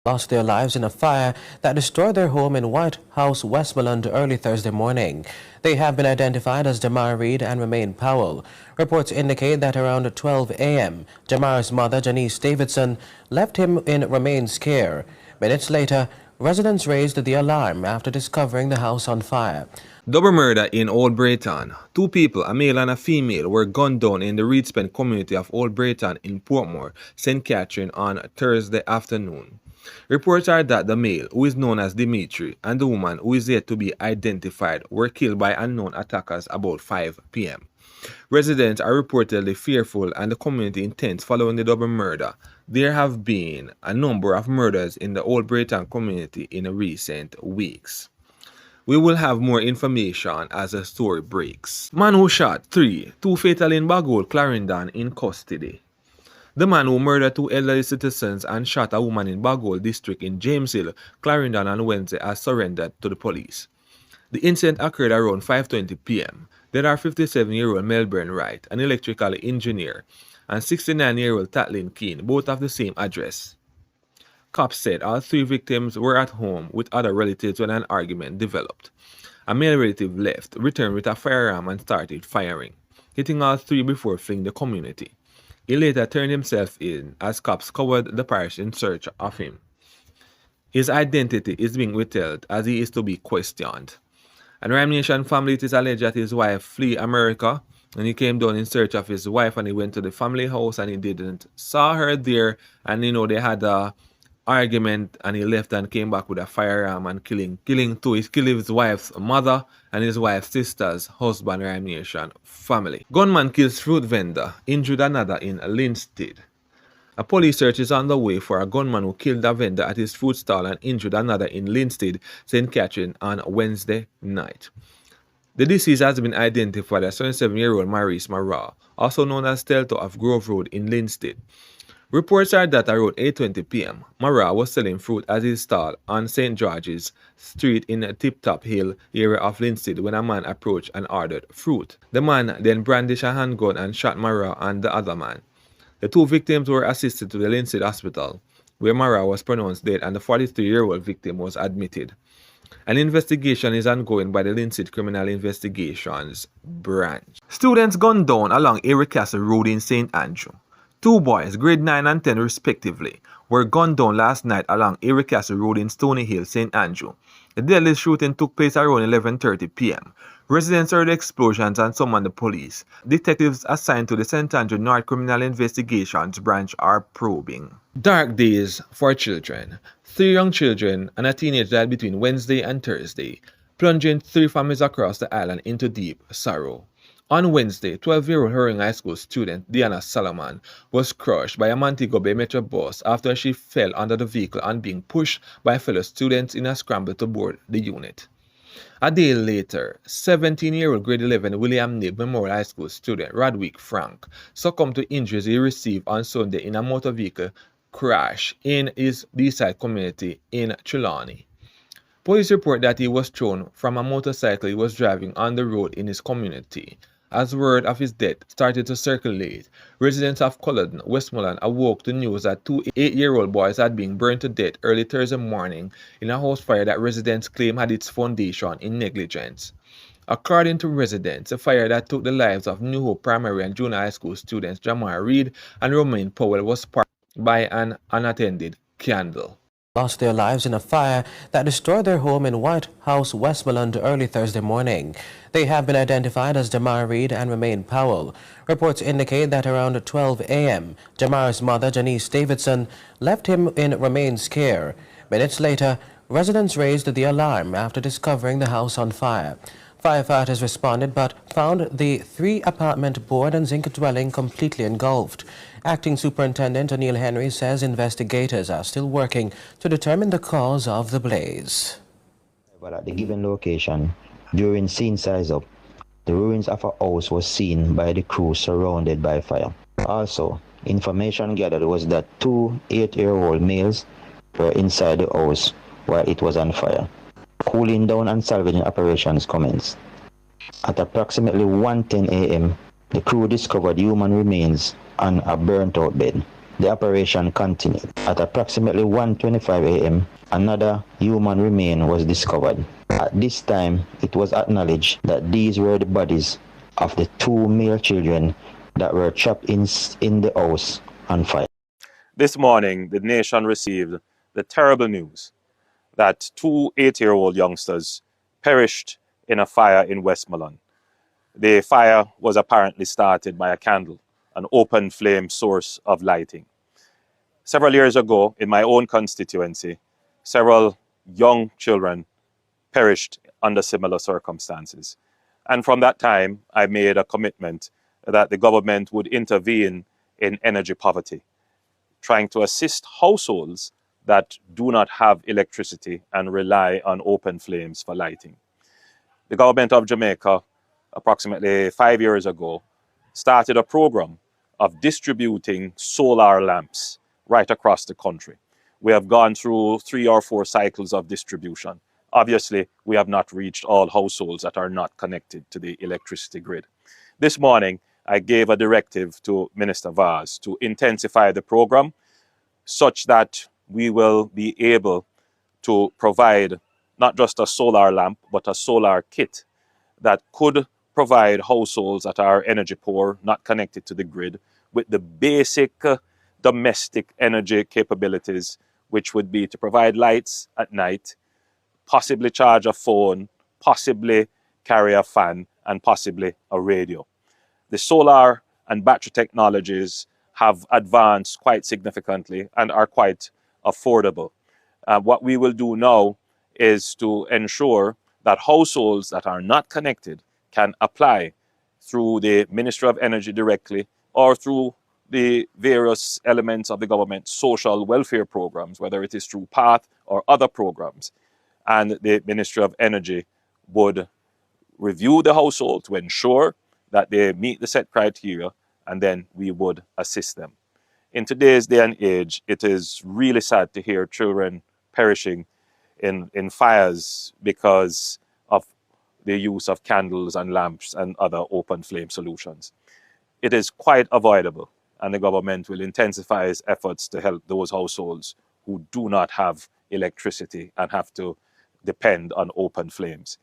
lost their lives in a fire that destroyed their home in White House, Westmoreland early Thursday morning. They have been identified as Reed and Ryme Powell. Reports indicate that around 12 a.m., Jamar's mother, Janice Davidson, left him in Ryme's care. Minutes later, residents raised the alarm after discovering the house on fire. Double murder in Old Brayton. Two people, a male and a female, were gunned down in the Rieds community of Old Brayton in Portmore, St. Catherine on Thursday afternoon. Reports are that the male, who is known as Dimitri, and the woman, who is yet to be identified, were killed by unknown attackers about 5 p.m. Residents are reportedly fearful and the community intense following the double murder. There have been a number of murders in the Old Brayton community in recent weeks. We will have more information as the story breaks. Man who shot 2 fatally in Old Clarendon in custody. The man who murdered 2 elderly citizens and shot a woman in Old district in James Hill, Clarendon on Wednesday has surrendered to the police. The incident occurred around 5:20 p.m. There are 57-year-old Melbourne Wright, an electrical engineer, and 69-year-old Tatlin Keane, both of the same address. Cops said all 3 victims were at home with other relatives when an argument developed. A male relative left, returned with a firearm and started firing, hitting all 3 before fleeing the community. He later turned himself in as cops covered the parish in search of him. His identity is being withheld as he is to be questioned. And Ryme Nation family, it is alleged that his wife fled America and he came down in search of his wife and he went to the family house and he didn't saw her there, and they had a argument and he left and came back with a firearm and killing 2. He killed his wife's mother and his wife's sister's husband. Ryme Nation family. Gunman kills fruit vendor, injured another in Linstead. A police search is underway for a gunman who killed a vendor at his fruit stall and injured another in Linstead, St. Catherine on Wednesday night. The deceased has been identified as 27-year-old Maurice Mvrder, also known as Telto of Grove Road in Linstead. Reports are that around 8:20 p.m., Mvrder was selling fruit at his stall on St. George's Street in Tip Top Hill area of Linstead when a man approached and ordered fruit. The man then brandished a handgun and shot Mvrder and the other man. The 2 victims were assisted to the Linstead Hospital, where Mvrder was pronounced dead and the 43-year-old victim was admitted. An investigation is ongoing by the Linstead Criminal Investigations Branch. Students gunned down along Erie Castle Road in St. Andrew. 2 boys, grade 9 and 10 respectively, were gunned down last night along Erie Castle Road in Stony Hill, St. Andrew. The deadly shooting took place around 11:30 p.m. Residents heard the explosions and summoned the police. Detectives assigned to the St. Andrew North Criminal Investigations Branch are probing. Dark days for children. 3 young children and a teenager died between Wednesday and Thursday, plunging 3 families across the island into deep sorrow. On Wednesday, 12-year-old Irwin High School student Diana Solomon was crushed by a Montego Bay Metro bus after she fell under the vehicle and being pushed by fellow students in a scramble to board the unit. A day later, 17-year-old grade 11 William Knib Memorial High School student Rodwick Frank succumbed to injuries he received on Sunday in a motor vehicle crash in his D3d community in Trelawney. Police report that he was thrown from a motorcycle he was driving on the road in his community. As word of his death started to circulate, residents of Clarendon, Westmoreland awoke to news that 2 8-year-old boys had been burned to death early Thursday morning in a house fire that residents claim had its foundation in negligence. According to residents, the fire that took the lives of New Hope Primary and Junior High School students Jamar Reed and Ryme Powell was sparked by an unattended candle. Lost their lives in a fire that destroyed their home in White House, Westmoreland early Thursday morning. They have been identified as Reed and Ryme Powell. Reports indicate that around 12 a.m., Jamar's mother, Janice Davidson, left him in Ryme's care. Minutes later, residents raised the alarm after discovering the house on fire. Firefighters responded but found the 3-apartment board and zinc dwelling completely engulfed. Acting Superintendent O'Neill Henry says investigators are still working to determine the cause of the blaze. But at the given location, during scene size up, the ruins of a house was seen by the crew surrounded by fire. Also, information gathered was that 2 8-year-old males were inside the house while it was on fire. Cooling down and salvaging operations commenced. At approximately 1:10 a.m., the crew discovered human remains on a burnt-out bed. the operation continued. At approximately 1:25 a.m., another human remain was discovered. At this time, it was acknowledged that these were the bodies of the two male children that were trapped in the house on fire. This morning, the nation received the terrible news that two 8-year-old youngsters perished in a fire in Westmoreland. The fire was apparently started by a candle, an open flame source of lighting. Several years ago, in my own constituency, several young children perished under similar circumstances. And from that time, I made a commitment that the government would intervene in energy poverty, trying to assist households that do not have electricity and rely on open flames for lighting. The government of Jamaica, approximately 5 years ago, started a program of distributing solar lamps right across the country. We have gone through 3 or 4 cycles of distribution. Obviously, we have not reached all households that are not connected to the electricity grid. This morning, I gave a directive to Minister Vaz to intensify the program such that we will be able to provide not just a solar lamp, but a solar kit that could provide households that are energy poor, not connected to the grid, with the basic domestic energy capabilities, which would be to provide lights at night, possibly charge a phone, possibly carry a fan, and possibly a radio. The solar and battery technologies have advanced quite significantly and are quite affordable. What we will do now is to ensure that households that are not connected can apply through the Ministry of Energy directly or through the various elements of the government social welfare programs, whether it is through PATH or other programs. And the Ministry of Energy would review the household to ensure that they meet the set criteria, and then we would assist them. In today's day and age, it is really sad to hear children perishing in fires because of the use of candles and lamps and other open flame solutions. It is quite avoidable, and the government will intensify its efforts to help those households who do not have electricity and have to depend on open flames.